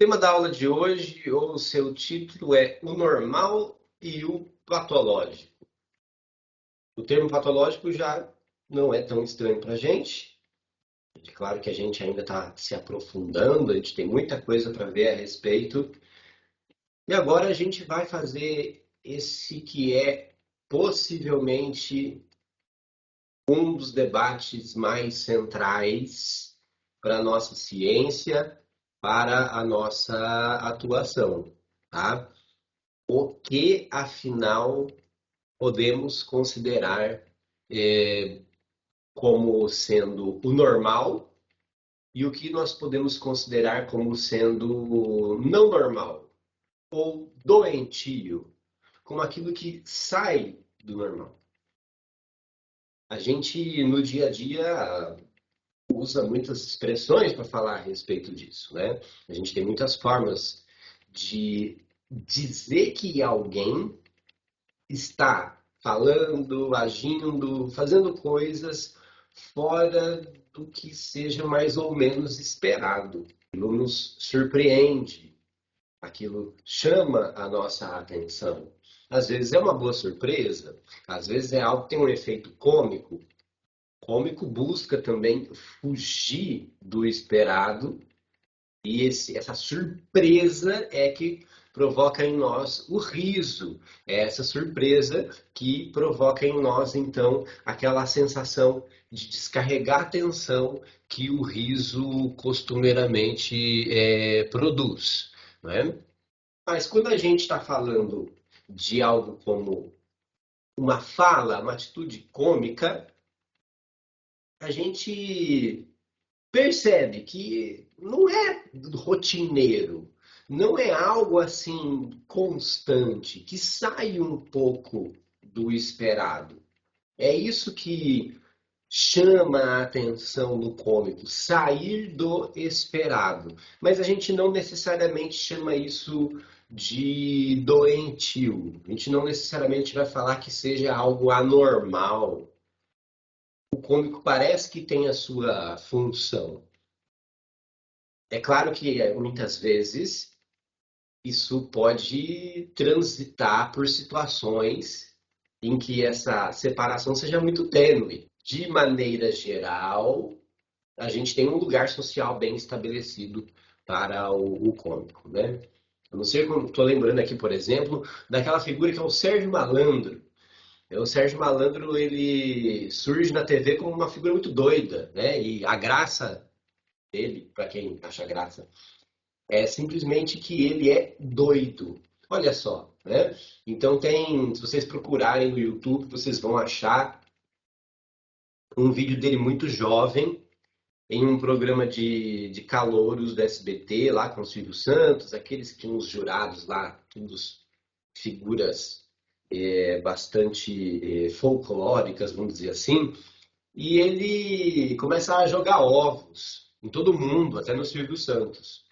Tema da aula de hoje, ou seu título é O Normal e o Patológico. O termo patológico já não é tão estranho para a gente. É claro que a gente ainda está se aprofundando, a gente tem muita coisa para ver a respeito. E agora a gente vai fazer esse que é possivelmente um dos debates mais centrais para a nossa ciência, para a nossa atuação, tá? O que, afinal, podemos considerar como sendo o normal e o que nós podemos considerar como sendo não normal ou doentio, como aquilo que sai do normal. A gente, no dia a dia, usa muitas expressões para falar a respeito disso, né? A gente tem muitas formas de dizer que alguém está falando, agindo, fazendo coisas fora do que seja mais ou menos esperado. Aquilo nos surpreende, aquilo chama a nossa atenção. Às vezes é uma boa surpresa, às vezes é algo que tem um efeito cômico. Cômico busca também fugir do esperado e essa surpresa é que provoca em nós o riso. É essa surpresa que provoca em nós, então, aquela sensação de descarregar a tensão que o riso costumeiramente produz. Não é? Mas quando a gente está falando de algo como uma fala, uma atitude cômica, a gente percebe que não é rotineiro, não é algo assim constante, que sai um pouco do esperado. É isso que chama a atenção do cômico, sair do esperado. Mas a gente não necessariamente chama isso de doentio. A gente não necessariamente vai falar que seja algo anormal. O cômico parece que tem a sua função. É claro que muitas vezes isso pode transitar por situações em que essa separação seja muito tênue. De maneira geral, a gente tem um lugar social bem estabelecido para o cômico, né? Eu não sei como estou lembrando aqui, por exemplo, daquela figura que é o Sérgio Malandro. O Sérgio Malandro, ele surge na TV como uma figura muito doida, né? E a graça dele, para quem acha graça, é simplesmente que ele é doido. Olha só, né? Então se vocês procurarem no YouTube, vocês vão achar um vídeo dele muito jovem, em um programa de calouros do SBT, lá com o Silvio Santos, aqueles que tinham os jurados lá, todos figuras bastante folclóricas, vamos dizer assim, e ele começa a jogar ovos em todo mundo, até no Silvio Santos.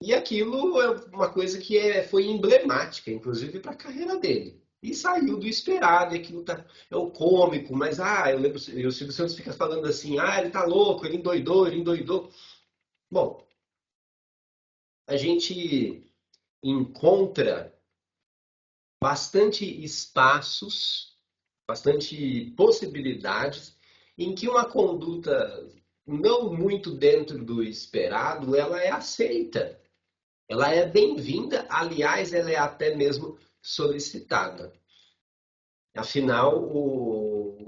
E aquilo é uma coisa que foi emblemática, inclusive, para a carreira dele. E saiu do esperado, e aquilo é o cômico, mas eu lembro, e o Silvio Santos fica falando assim, ele tá louco, ele endoidou, ele endoidou. Bom, a gente encontra bastante espaços, bastante possibilidades em que uma conduta não muito dentro do esperado, ela é aceita. Ela é bem-vinda, aliás, ela é até mesmo solicitada. Afinal,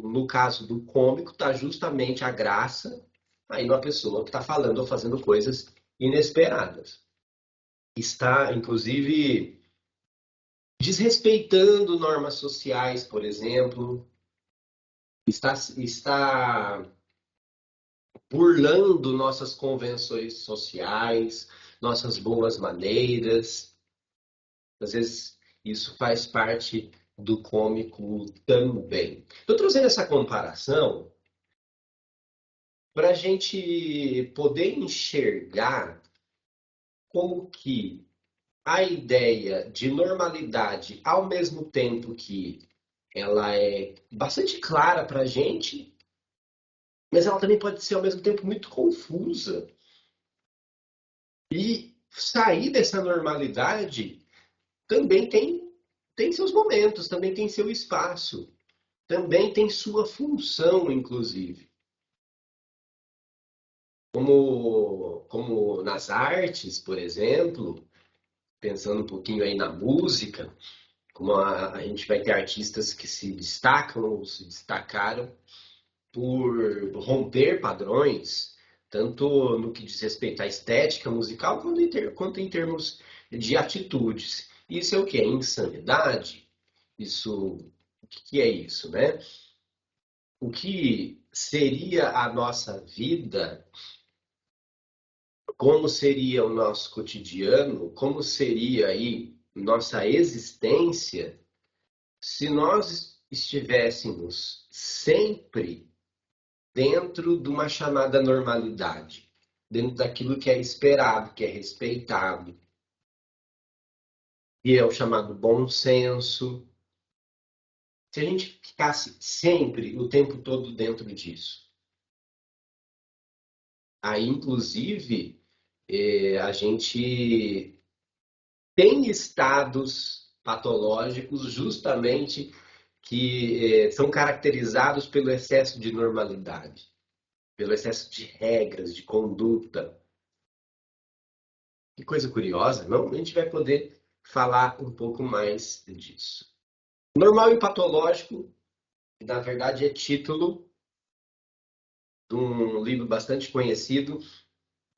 no caso do cômico, está justamente a graça aí numa pessoa que está falando ou fazendo coisas inesperadas. Está, inclusive, desrespeitando normas sociais, por exemplo, está burlando nossas convenções sociais, nossas boas maneiras. Às vezes isso faz parte do cômico também. Estou trazendo essa comparação para a gente poder enxergar como que a ideia de normalidade, ao mesmo tempo que ela é bastante clara para a gente, mas ela também pode ser ao mesmo tempo muito confusa. E sair dessa normalidade também tem seus momentos, também tem seu espaço, também tem sua função, inclusive. Como nas artes, por exemplo, pensando um pouquinho aí na música, como a gente vai ter artistas que se destacam ou se destacaram por romper padrões, tanto no que diz respeito à estética musical, quanto em termos de atitudes. Isso é o que? É insanidade? O que é isso, né? O que seria a nossa vida, como seria o nosso cotidiano, como seria aí nossa existência se nós estivéssemos sempre dentro de uma chamada normalidade, dentro daquilo que é esperado, que é respeitado, e é o chamado bom senso. Se a gente ficasse sempre, o tempo todo dentro disso, aí, inclusive, a gente tem estados patológicos justamente que são caracterizados pelo excesso de normalidade, pelo excesso de regras, de conduta. Que coisa curiosa, não? A gente vai poder falar um pouco mais disso. Normal e patológico, na verdade, é título de um livro bastante conhecido.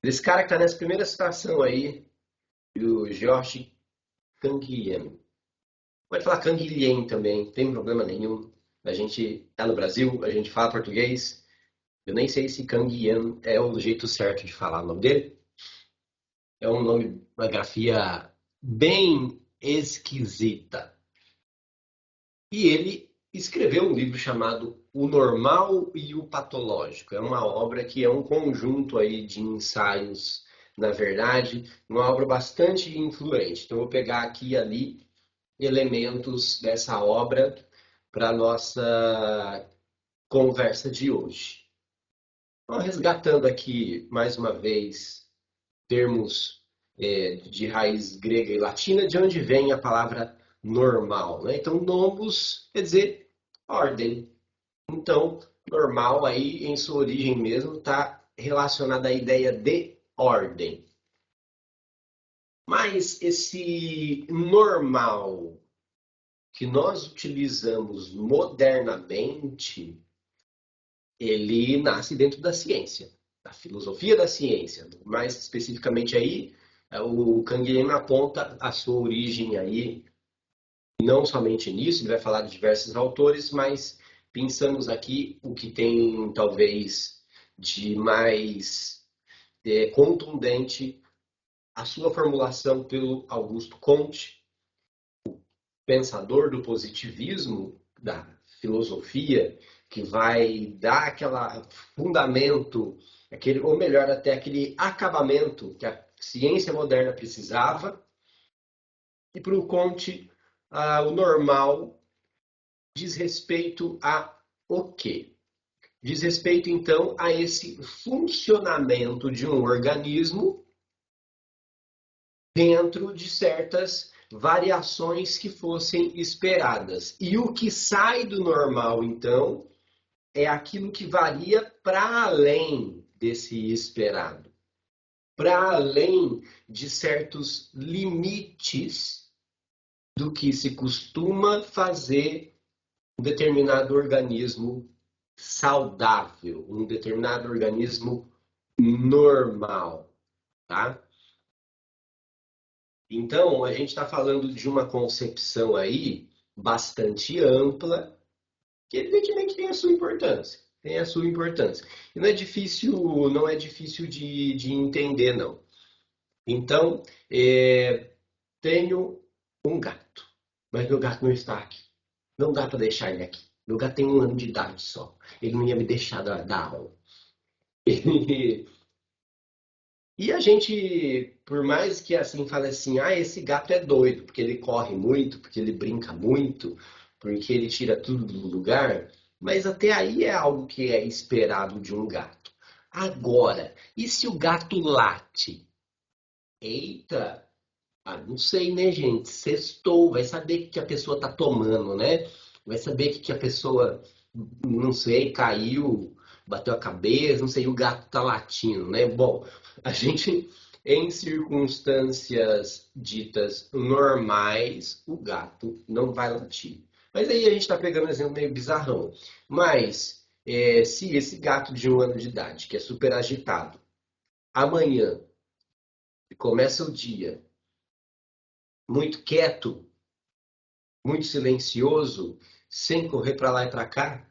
Desse cara que está nessa primeira citação aí, o George Canguilhem. Pode falar Canguilhem também, não tem problema nenhum. A gente está no Brasil, a gente fala português. Eu nem sei se Canguilhem é o jeito certo de falar o nome dele. É um nome, uma grafia bem esquisita. E ele escreveu um livro chamado O Normal e o Patológico. É uma obra que é um conjunto aí de ensaios, na verdade, uma obra bastante influente. Então, eu vou pegar aqui e ali elementos dessa obra para a nossa conversa de hoje. Então, resgatando aqui, mais uma vez, termos de raiz grega e latina, de onde vem a palavra normal, né? Então, nomos quer dizer ordem. Então, normal aí, em sua origem mesmo, está relacionada à ideia de ordem. Mas esse normal que nós utilizamos modernamente, ele nasce dentro da ciência, da filosofia da ciência. Mais especificamente aí, o Canguilhem aponta a sua origem aí, não somente nisso, ele vai falar de diversos autores, mas pensamos aqui o que tem talvez de mais contundente a sua formulação pelo Augusto Comte, pensador do positivismo, da filosofia, que vai dar aquele fundamento, aquele, ou melhor, até aquele acabamento que a ciência moderna precisava. E para o Comte, o normal diz respeito a o quê? Diz respeito, então, a esse funcionamento de um organismo dentro de certas variações que fossem esperadas. E o que sai do normal, então, é aquilo que varia para além desse esperado, para além de certos limites do que se costuma fazer um determinado organismo saudável, um determinado organismo normal, tá? Então, a gente está falando de uma concepção aí bastante ampla, que evidentemente tem a sua importância. Tem a sua importância. E não é difícil de entender, não. Então, tenho um gato, mas meu gato não está aqui. Não dá para deixar ele aqui. Meu gato tem 1 ano de idade só. Ele não ia me deixar dar aula. E a gente, por mais que assim fale assim, esse gato é doido, porque ele corre muito, porque ele brinca muito, porque ele tira tudo do lugar, mas até aí é algo que é esperado de um gato. Agora, e se o gato late? Eita, não sei, né, gente? Sextou, vai saber o que a pessoa tá tomando, né? Vai saber o que a pessoa, não sei, caiu, bateu a cabeça, não sei, o gato tá latindo, né? Bom, a gente, em circunstâncias ditas normais, o gato não vai latir. Mas aí a gente tá pegando um exemplo meio bizarrão. Mas, se esse gato de 1 ano de idade, que é super agitado, amanhã começa o dia muito quieto, muito silencioso, sem correr para lá e para cá,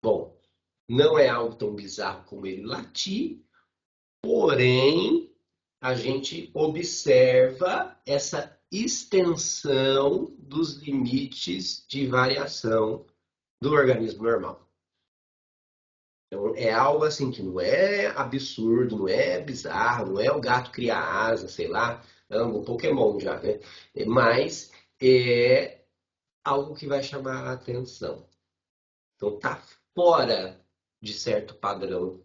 bom, não é algo tão bizarro como ele latir, porém a gente observa essa extensão dos limites de variação do organismo normal. Então, é algo assim que não é absurdo, não é bizarro, não é o gato criar asa, sei lá, não, o Pokémon já, né? Mas é algo que vai chamar a atenção. Então, tá fora de certo padrão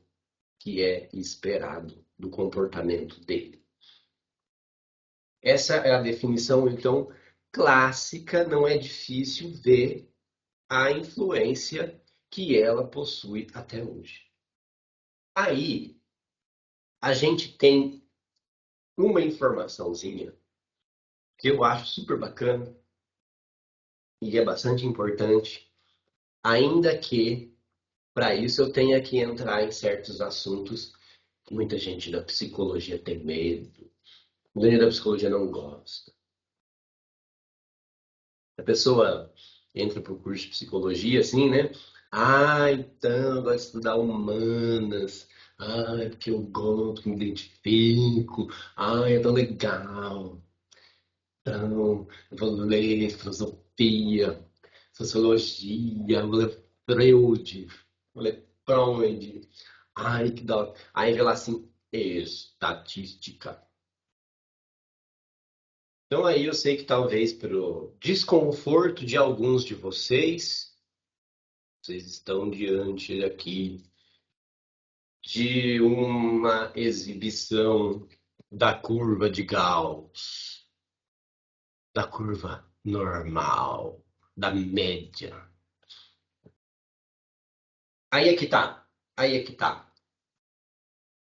que é esperado do comportamento dele. Essa é a definição, então, clássica, não é difícil ver a influência que ela possui até hoje. Aí, a gente tem uma informaçãozinha que eu acho super bacana e é bastante importante, ainda que para isso eu tenha que entrar em certos assuntos que muita gente da psicologia tem medo, muita gente da psicologia não gosta. A pessoa entra para o curso de psicologia assim, né? Ah, então, eu gosto de estudar humanas. Ah, é porque eu gosto, me identifico. Ah, é tão legal. Então, eu vou ler filosofia, sociologia, vou ler Freud, vou ler Freud. Ai, que da hora. Aí vê lá assim, estatística. Então aí eu sei que talvez pelo desconforto de alguns de vocês, vocês estão diante aqui de uma exibição da curva de Gauss, da curva normal, da média. Aí é que tá, aí é que tá.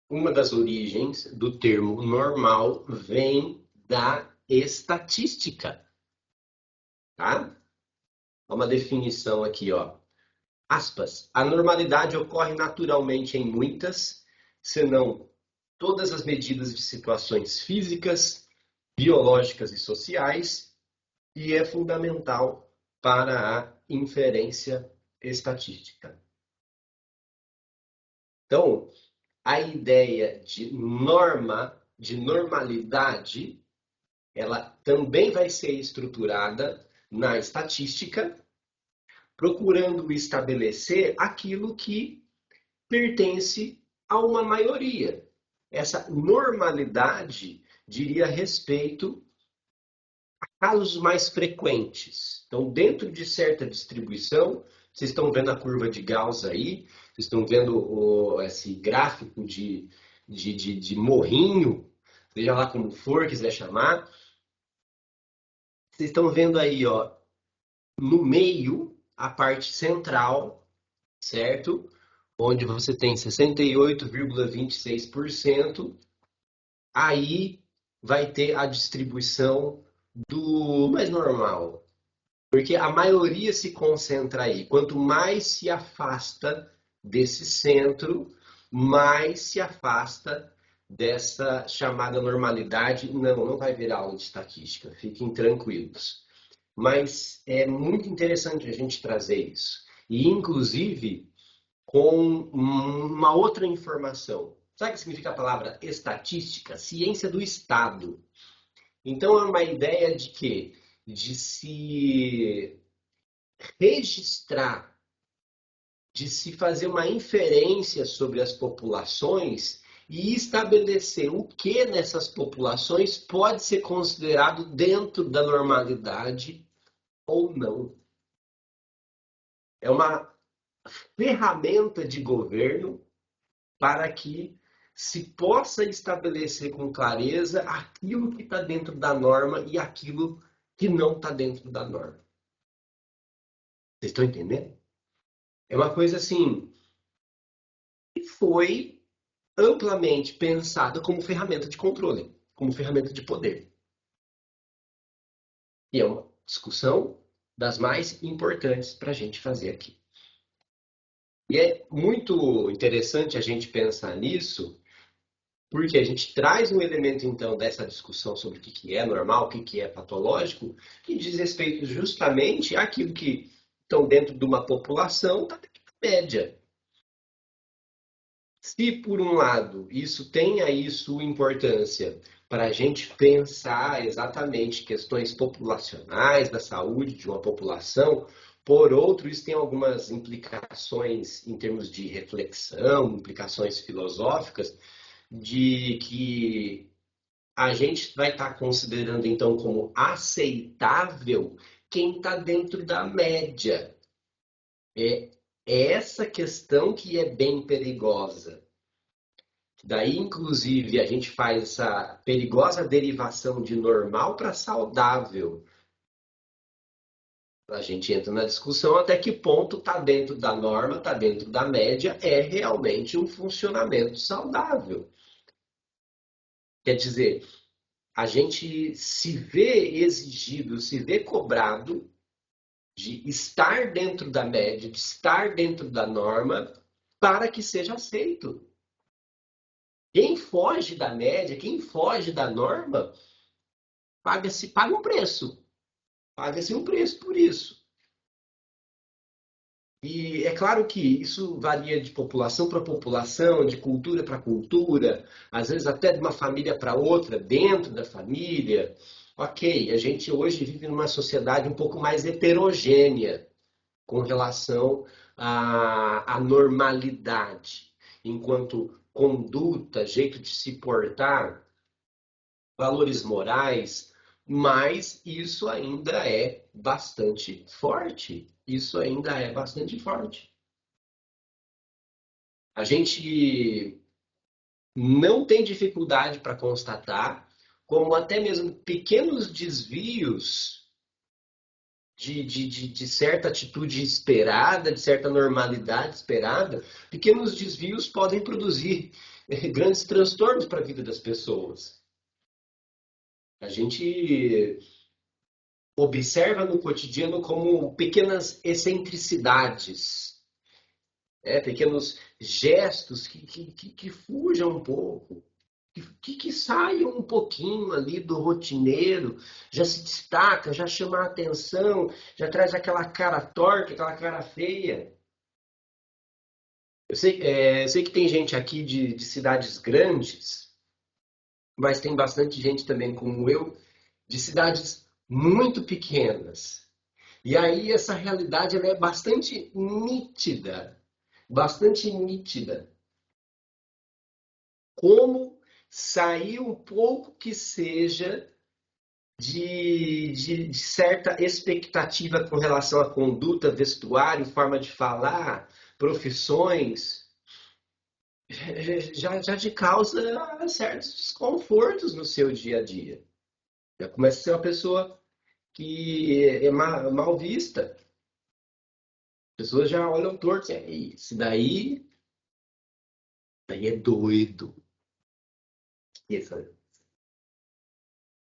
Uma das origens do termo normal vem da estatística, tá? Uma definição aqui, ó. Aspas. A normalidade ocorre naturalmente em muitas, se não todas as medidas de situações físicas, biológicas e sociais, e é fundamental para a inferência estatística. Então, a ideia de norma, de normalidade, ela também vai ser estruturada na estatística, procurando estabelecer aquilo que pertence a uma maioria. Essa normalidade diria respeito a casos mais frequentes. Então, dentro de certa distribuição, vocês estão vendo a curva de Gauss aí, vocês estão vendo esse gráfico de morrinho, seja lá como for, quiser chamar. Vocês estão vendo aí, ó, no meio, a parte central, certo? Onde você tem 68,26%, aí vai ter a distribuição do mais normal. Porque a maioria se concentra aí. Quanto mais se afasta desse centro, mais se afasta dessa chamada normalidade. Não, não vai virar aula de estatística, fiquem tranquilos. Mas é muito interessante a gente trazer isso. E, inclusive, com uma outra informação. Sabe o que significa a palavra estatística? Ciência do Estado. Então é uma ideia de quê? De se registrar, de se fazer uma inferência sobre as populações e estabelecer o que nessas populações pode ser considerado dentro da normalidade ou não. É uma ferramenta de governo para que se possa estabelecer com clareza aquilo que está dentro da norma e aquilo que não está dentro da norma. Vocês estão entendendo? É uma coisa assim que foi amplamente pensada como ferramenta de controle, como ferramenta de poder. E é uma discussão das mais importantes para a gente fazer aqui. E é muito interessante a gente pensar nisso, porque a gente traz um elemento, então, dessa discussão sobre o que é normal, o que é patológico, que diz respeito justamente àquilo que estão dentro de uma população, está dentro da média. Se, por um lado, isso tem aí sua importância para a gente pensar exatamente questões populacionais da saúde de uma população, por outro, isso tem algumas implicações em termos de reflexão, implicações filosóficas, de que a gente vai estar considerando então como aceitável quem está dentro da média. É essa questão que é bem perigosa. Daí, inclusive, a gente faz essa perigosa derivação de normal para saudável. A gente entra na discussão até que ponto está dentro da norma, está dentro da média, é realmente um funcionamento saudável. Quer dizer, a gente se vê exigido, se vê cobrado de estar dentro da média, de estar dentro da norma, para que seja aceito. Quem foge da média, quem foge da norma, paga um preço. Paga-se um preço por isso. E é claro que isso varia de população para população, de cultura para cultura, às vezes até de uma família para outra, dentro da família. Ok, a gente hoje vive numa sociedade um pouco mais heterogênea com relação à normalidade, enquanto conduta, jeito de se portar, valores morais, mas isso ainda é bastante forte. Isso ainda é bastante forte. A gente não tem dificuldade para constatar como até mesmo pequenos desvios de certa atitude esperada, de certa normalidade esperada, pequenos desvios podem produzir grandes transtornos para a vida das pessoas. A gente observa no cotidiano como pequenas excentricidades, pequenos gestos que fujam um pouco, que saiam um pouquinho ali do rotineiro, já se destaca, já chama a atenção, já traz aquela cara torta, aquela cara feia. Eu sei que tem gente aqui de cidades grandes, mas tem bastante gente também como eu, de cidades muito pequenas. E aí essa realidade ela é bastante nítida, bastante nítida. Como sair um pouco que seja de certa expectativa com relação à conduta, vestuário, forma de falar, profissões, já te causa certos desconfortos no seu dia a dia. Já começa a ser uma pessoa que é mal vista. As pessoas já olham torto, assim, esse daí é doido.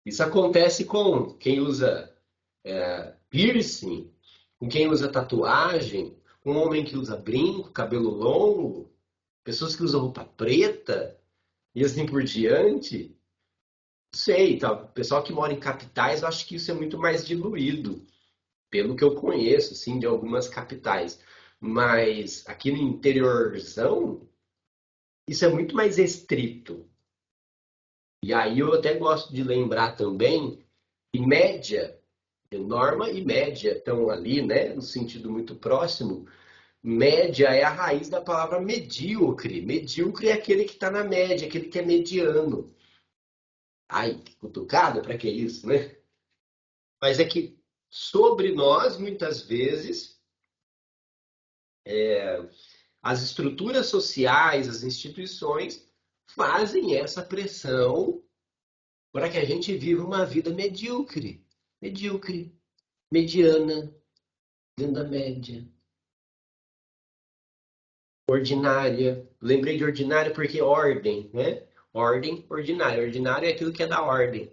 Isso acontece com quem usa piercing, com quem usa tatuagem, com um homem que usa brinco, cabelo longo, pessoas que usam roupa preta e assim por diante. Não sei, tá? O pessoal que mora em capitais, eu acho que isso é muito mais diluído, pelo que eu conheço, assim, de algumas capitais. Mas aqui no interiorzão, isso é muito mais estrito. E aí eu até gosto de lembrar também que média, norma e média estão ali, né, no sentido muito próximo. Média é a raiz da palavra medíocre. Medíocre é aquele que está na média, aquele que é mediano. Ai, que cutucada, para que isso, né? Mas é que sobre nós, muitas vezes, as estruturas sociais, as instituições fazem essa pressão para que a gente viva uma vida medíocre, mediana, dentro da média, ordinária. Lembrei de ordinária porque ordem, né? Ordem, ordinária. Ordinário é aquilo que é da ordem.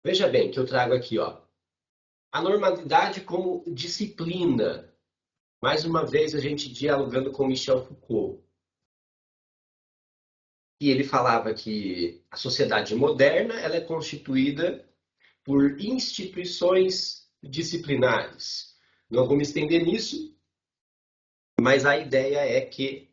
Veja bem que eu trago aqui, ó, a normalidade como disciplina. Mais uma vez a gente dialogando com Michel Foucault. E ele falava que a sociedade moderna ela é constituída por instituições disciplinares. Não vou me estender nisso, mas a ideia é que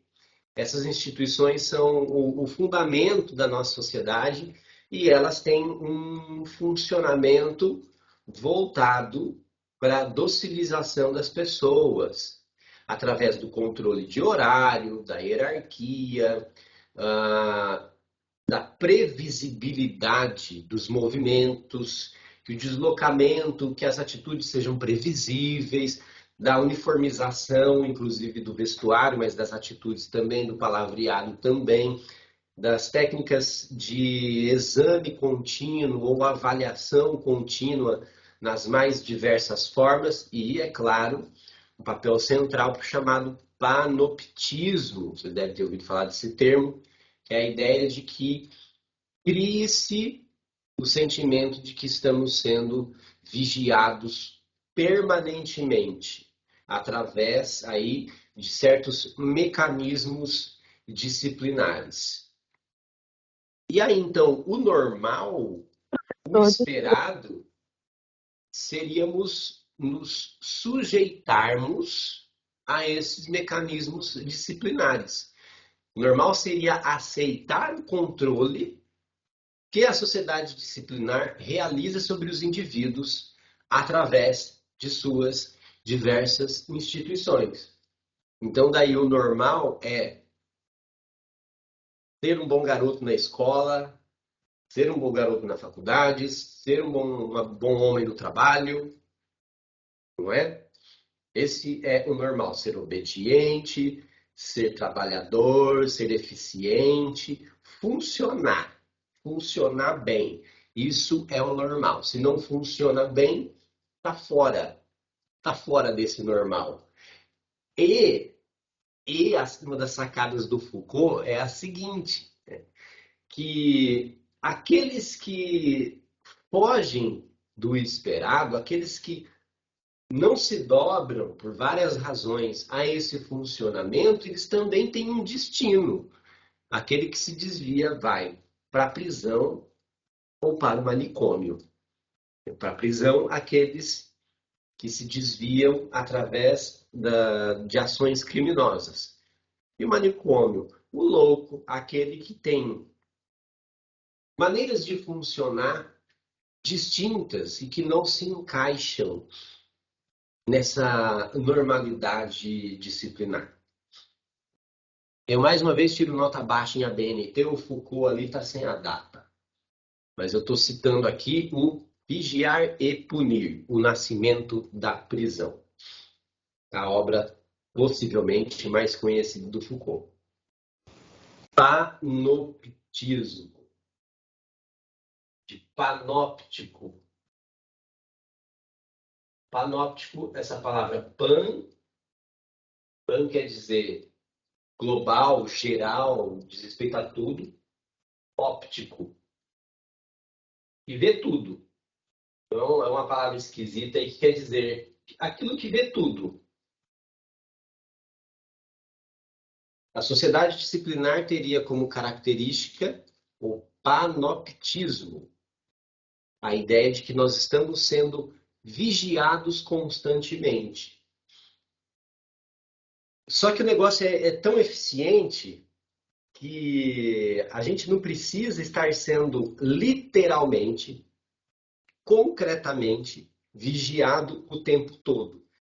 essas instituições são o fundamento da nossa sociedade e elas têm um funcionamento voltado para a docilização das pessoas, através do controle de horário, da hierarquia, da previsibilidade dos movimentos, que o deslocamento, que as atitudes sejam previsíveis, da uniformização, inclusive do vestuário, mas das atitudes também, do palavreado também, das técnicas de exame contínuo ou avaliação contínua nas mais diversas formas e, é claro, um papel central para o chamado panoptismo. Você deve ter ouvido falar desse termo, que é a ideia de que crie-se o sentimento de que estamos sendo vigiados permanentemente através aí de certos mecanismos disciplinares. E aí, então, o normal, o esperado, seríamos nos sujeitarmos a esses mecanismos disciplinares. O normal seria aceitar o controle que a sociedade disciplinar realiza sobre os indivíduos através de suas diversas instituições. Então, daí o normal é ser um bom garoto na escola, ser um bom garoto na faculdade, ser um bom homem no trabalho, não é? Esse é o normal, ser obediente, ser trabalhador, ser eficiente, funcionar bem. Isso é o normal. Se não funciona bem, tá fora desse normal. E uma das sacadas do Foucault é a seguinte, que aqueles que fogem do esperado, aqueles que não se dobram por várias razões a esse funcionamento, eles também têm um destino. Aquele que se desvia vai para a prisão ou para o manicômio. Para a prisão, aqueles que se desviam através de ações criminosas. E o manicômio, o louco, aquele que tem maneiras de funcionar distintas e que não se encaixam nessa normalidade disciplinar. Eu, mais uma vez, tiro nota baixa em ABNT, o Foucault ali está sem a data. Mas eu estou citando aqui o Vigiar e Punir, o nascimento da prisão. A obra possivelmente mais conhecida do Foucault. Panoptismo. De panóptico. Panóptico, essa palavra pan quer dizer global, geral, diz respeito a tudo. Óptico. E vê tudo. Então, é uma palavra esquisita e que quer dizer aquilo que vê tudo. A sociedade disciplinar teria como característica o panoptismo. A ideia de que nós estamos sendo vigiados constantemente. Só que o negócio é tão eficiente que a gente não precisa estar sendo literalmente, concretamente, vigiado o tempo todo.